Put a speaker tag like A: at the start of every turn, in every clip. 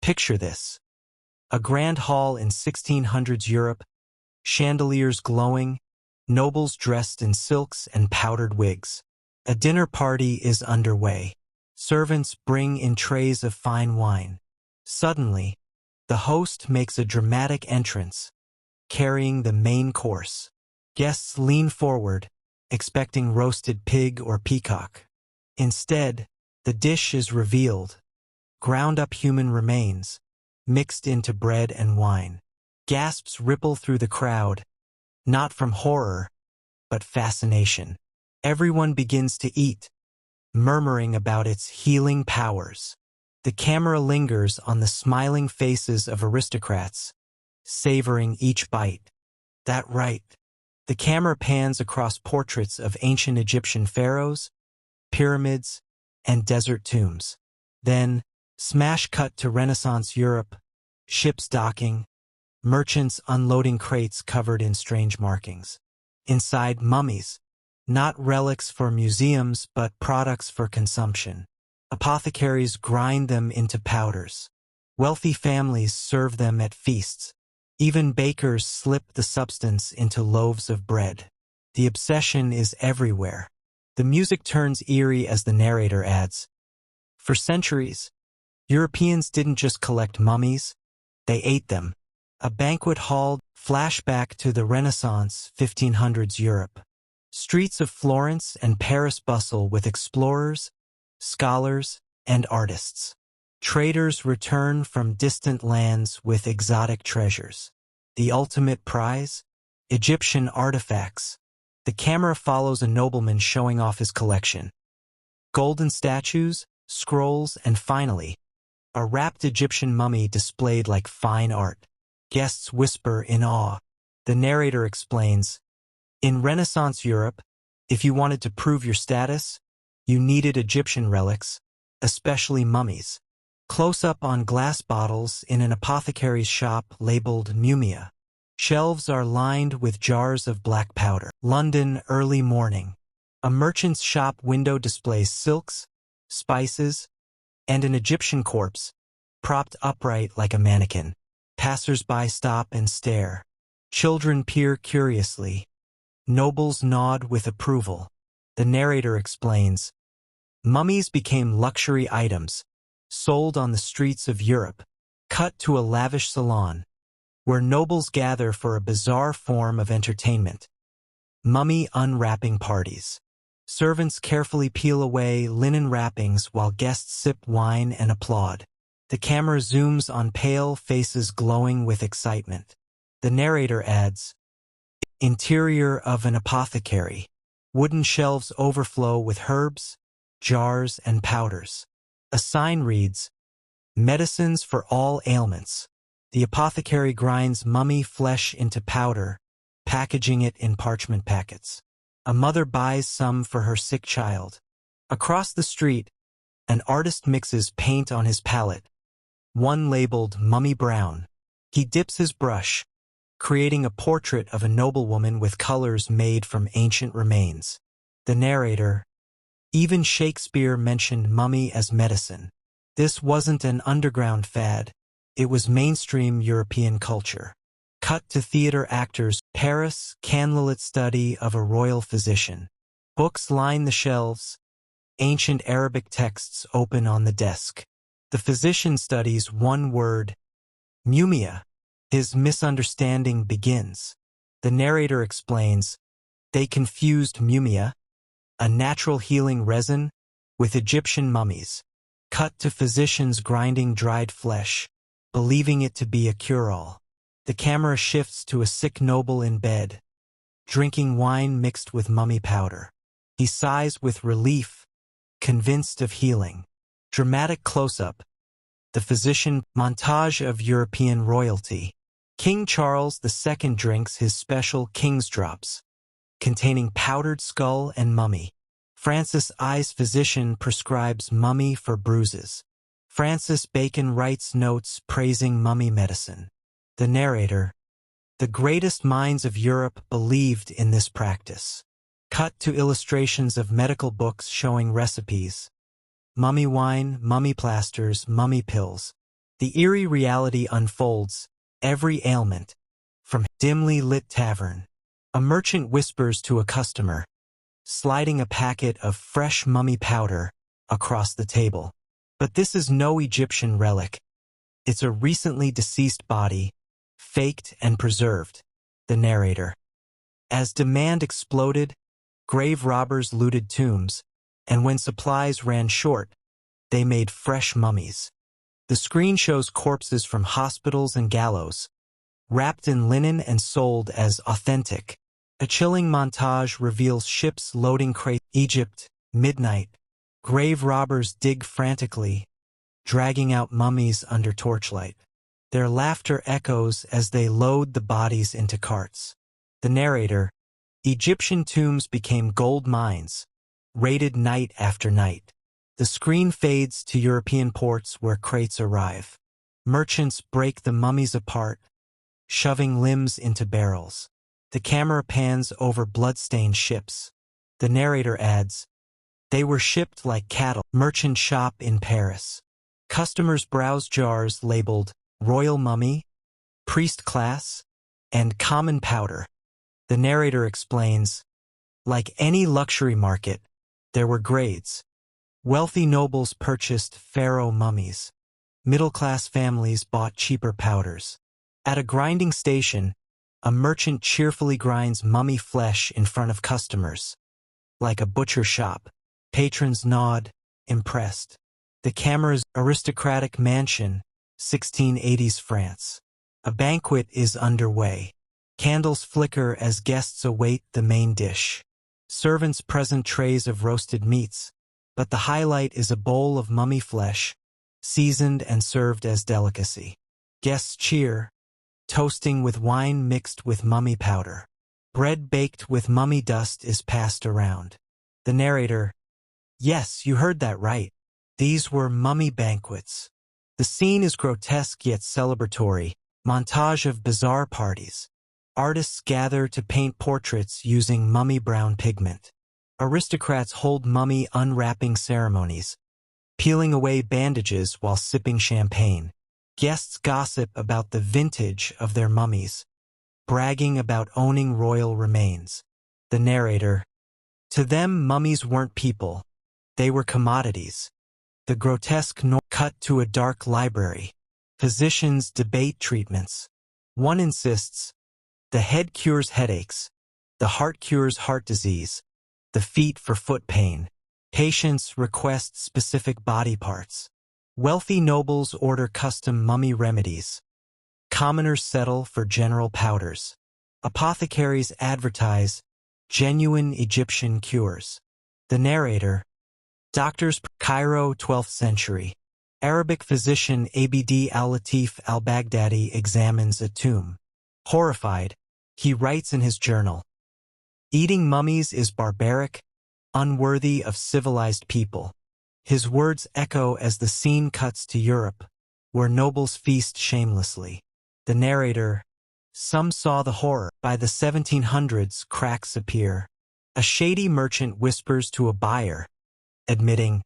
A: Picture this. A grand hall in 1600s Europe, chandeliers glowing, nobles dressed in silks and powdered wigs. A dinner party is underway. Servants bring in trays of fine wine. Suddenly, the host makes a dramatic entrance, carrying the main course. Guests lean forward, expecting roasted pig or peacock. Instead, the dish is revealed: ground-up human remains, mixed into bread and wine. Gasps ripple through the crowd, not from horror, but fascination. Everyone begins to eat, murmuring about its healing powers. The camera lingers on the smiling faces of aristocrats, savoring each bite. That right. The camera pans across portraits of ancient Egyptian pharaohs, pyramids, and desert tombs. Then, smash cut to Renaissance Europe, ships docking, merchants unloading crates covered in strange markings. Inside, mummies, not relics for museums but products for consumption. Apothecaries grind them into powders. Wealthy families serve them at feasts. Even bakers slip the substance into loaves of bread. The obsession is everywhere. The music turns eerie as the narrator adds, "For centuries, Europeans didn't just collect mummies, they ate them." A banquet hall, flashback to the Renaissance 1500s Europe. Streets of Florence and Paris bustle with explorers, scholars, and artists. Traders return from distant lands with exotic treasures. The ultimate prize? Egyptian artifacts. The camera follows a nobleman showing off his collection. Golden statues, scrolls, and finally, a wrapped Egyptian mummy displayed like fine art. Guests whisper in awe. The narrator explains, in Renaissance Europe, if you wanted to prove your status, you needed Egyptian relics, especially mummies. Close-up on glass bottles in an apothecary's shop labeled mumia. Shelves are lined with jars of black powder. London, early morning. A merchant's shop window displays silks, spices, and an Egyptian corpse, propped upright like a mannequin. Passers-by stop and stare. Children peer curiously. Nobles nod with approval. The narrator explains, mummies became luxury items, sold on the streets of Europe. Cut to a lavish salon, where nobles gather for a bizarre form of entertainment. Mummy unwrapping parties. Servants carefully peel away linen wrappings while guests sip wine and applaud. The camera zooms on pale faces glowing with excitement. The narrator adds, interior of an apothecary. Wooden shelves overflow with herbs, jars, and powders. A sign reads, medicines for all ailments. The apothecary grinds mummy flesh into powder, packaging it in parchment packets. A mother buys some for her sick child. Across the street, an artist mixes paint on his palette, one labeled Mummy Brown. He dips his brush, creating a portrait of a noblewoman with colors made from ancient remains. The narrator, even Shakespeare mentioned mummy as medicine. This wasn't an underground fad, it was mainstream European culture. Cut to theater actors, Paris, candlelit study of a royal physician. Books line the shelves, ancient Arabic texts open on the desk. The physician studies one word, mumia. His misunderstanding begins. The narrator explains, they confused mumia, a natural healing resin, with Egyptian mummies. Cut to physicians grinding dried flesh, believing it to be a cure-all. The camera shifts to a sick noble in bed, drinking wine mixed with mummy powder. He sighs with relief, convinced of healing. Dramatic close-up. The physician montage of European royalty. King Charles II drinks his special King's Drops, containing powdered skull and mummy. Francis I's physician prescribes mummy for bruises. Francis Bacon writes notes praising mummy medicine. The narrator, the greatest minds of Europe believed in this practice. Cut to illustrations of medical books showing recipes. Mummy wine, mummy plasters, mummy pills. The eerie reality unfolds, every ailment. From dimly lit tavern, a merchant whispers to a customer, sliding a packet of fresh mummy powder across the table. But this is no Egyptian relic. It's a recently deceased body, faked and preserved. The narrator. As demand exploded, grave robbers looted tombs, and when supplies ran short, they made fresh mummies. The screen shows corpses from hospitals and gallows, wrapped in linen and sold as authentic. A chilling montage reveals ships loading crates. Egypt, midnight. Grave robbers dig frantically, dragging out mummies under torchlight. Their laughter echoes as they load the bodies into carts. The narrator. Egyptian tombs became gold mines, raided night after night. The screen fades to European ports where crates arrive. Merchants break the mummies apart, shoving limbs into barrels. The camera pans over blood-stained ships. The narrator adds, "They were shipped like cattle." Merchant shop in Paris. Customers browse jars labeled Royal Mummy, Priest Class, and Common Powder. The narrator explains, like any luxury market, there were grades. Wealthy nobles purchased pharaoh mummies. Middle-class families bought cheaper powders. At a grinding station, a merchant cheerfully grinds mummy flesh in front of customers. Like a butcher shop, patrons nod, impressed. The camera's aristocratic mansion, 1680s France. A banquet is underway. Candles flicker as guests await the main dish. Servants present trays of roasted meats, but the highlight is a bowl of mummy flesh, seasoned and served as delicacy. Guests cheer, toasting with wine mixed with mummy powder. Bread baked with mummy dust is passed around. The narrator. Yes, you heard that right. These were mummy banquets. The scene is grotesque yet celebratory. Montage of bizarre parties. Artists gather to paint portraits using mummy brown pigment. Aristocrats hold mummy unwrapping ceremonies, peeling away bandages while sipping champagne. Guests gossip about the vintage of their mummies, bragging about owning royal remains. The narrator. To them, mummies weren't people. They were commodities. The grotesque cut to a dark library. Physicians debate treatments. One insists, the head cures headaches, the heart cures heart disease, the feet for foot pain. Patients request specific body parts. Wealthy nobles order custom mummy remedies. Commoners settle for general powders. Apothecaries advertise genuine Egyptian cures. The narrator. Doctors. Cairo, 12th century. Arabic physician Abd al-Latif al-Baghdadi examines a tomb. Horrified, he writes in his journal, "Eating mummies is barbaric, unworthy of civilized people." His words echo as the scene cuts to Europe, where nobles feast shamelessly. The narrator. Some saw the horror. By the 1700s, cracks appear. A shady merchant whispers to a buyer, admitting,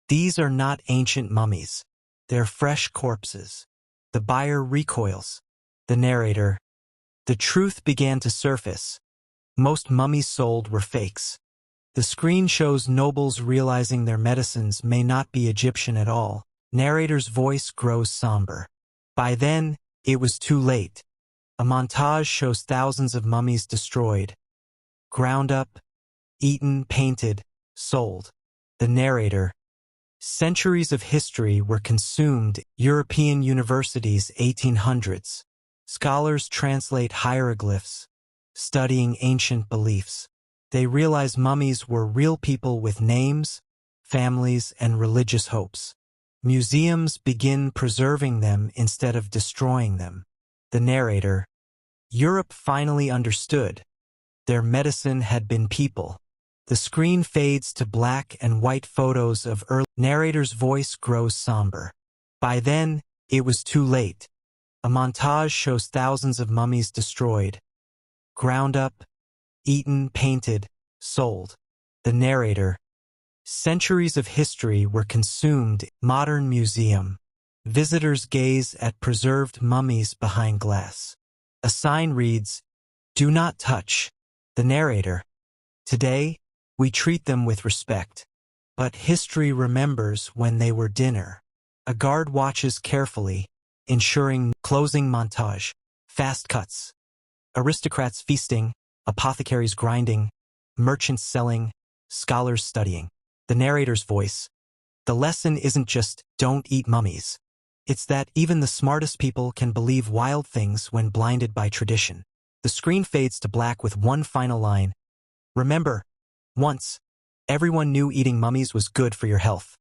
A: "These are not ancient mummies. They're fresh corpses." The buyer recoils. The narrator. The truth began to surface. Most mummies sold were fakes. The screen shows nobles realizing their medicines may not be Egyptian at all. Narrator's voice grows somber. By then, it was too late. A montage shows thousands of mummies destroyed, ground up, eaten, painted, sold. The narrator. Centuries of history were consumed. European universities, 1800s. Scholars translate hieroglyphs, studying ancient beliefs. They realize mummies were real people with names, families, and religious hopes. Museums begin preserving them instead of destroying them. The narrator. Europe finally understood. Their medicine had been people. The screen fades to black and white photos of early. Narrator's voice grows somber. By then, it was too late. A montage shows thousands of mummies destroyed, ground up, eaten, painted, sold. The narrator. Centuries of history were consumed. Modern museum. Visitors gaze at preserved mummies behind glass. A sign reads, "Do not touch." The narrator, "Today, we treat them with respect. But history remembers when they were dinner." A guard watches carefully, ensuring closing montage, fast cuts. Aristocrats feasting, apothecaries grinding, merchants selling, scholars studying. The narrator's voice, "The lesson isn't just don't eat mummies. It's that even the smartest people can believe wild things when blinded by tradition." The screen fades to black with one final line. "Remember, once, everyone knew eating mummies was good for your health."